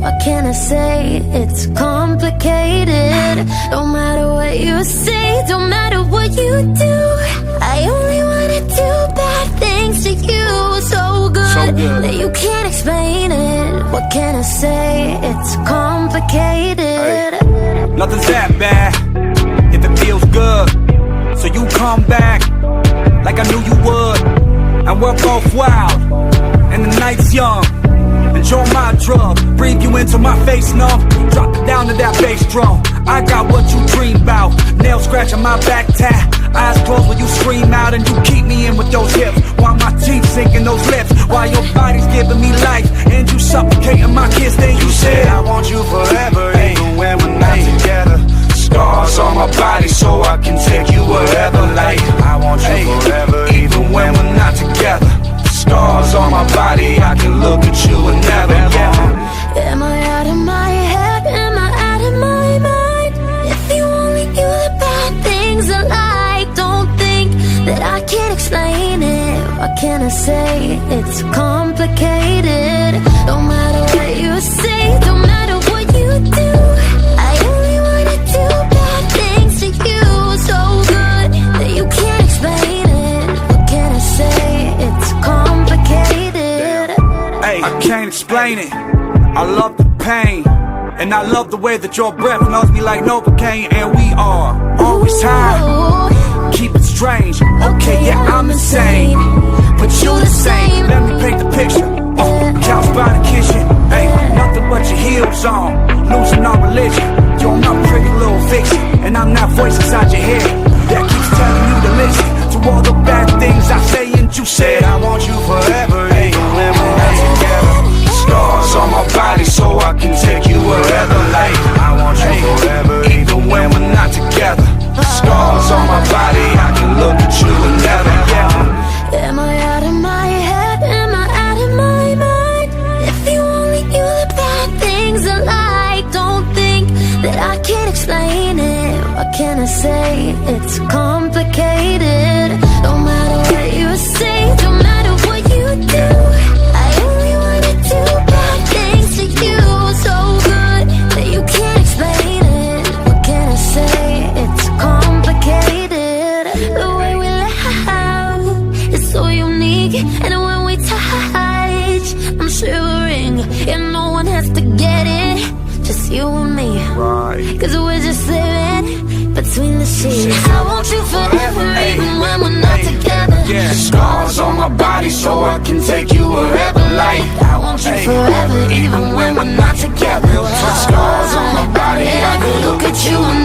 What can I say? It's complicated. No matter what you say, don't matter what you do, I only wanna do bad things to you. So good that you can't explain it. What can I say? It's complicated. Hey, nothing's that bad if it feels good. So you come back like I knew you would. And we're both wild and the night's young. Enjoy my drug, breathe you into my face numb. Drop it down to that bass drum. I got what you dream about. Nails scratching my back tat. Eyes closed when you scream out and you keep me in with those hips. While my teeth sinking those lips. While your body's giving me life and you suffocating my kiss. Then you said I want you forever, even when we're not together. Scars on my body so I can take you wherever. Like I want you forever, even when we're not together. Scars on my body, I can look at you and never get. Am I out of my head? Am I out of my mind? If you only knew the bad things I like, don't think that I can't explain it. What can I say? It's complicated. No matter what you say, don't matter what you do, I only wanna do bad things to you. So good that you can't explain it. What can I say? It's complicated. Hey, I can't explain it. I love the pain, and I love the way that your breath knows me like Novocaine. And we are always high, keep it strange. Okay, yeah, I'm insane, but you the same. Let me paint the picture. Couch by the kitchen. Hey, nothing but your heels on, losing our religion. You're my pretty little fiction, and I'm that voice inside your head that keeps telling you to listen to all the bad things I say. And you said I want you forever, even when we're not together. Scars on my body so I can take you wherever. Like I want you forever, even when we're not together. Scars on my body, I can look at you and never get. Am I out of my head? Am I out of my mind? If you only knew the bad things I like, don't think that I can't explain it. What can I say? It's complicated. No matter what you say, don't matter what you do, I only wanna do bad things to you. So good that you can't explain it. What can I say? It's complicated. The way we laugh is so unique, and when we touch, I'm shivering, and no one has to get it, just you and me. Cause we're just living between the sheets. I want you forever, even when we're not together. Yeah, scars on my body so I can take you wherever. Like I want you forever, even when we're not together. Scars on my body, I can look at you and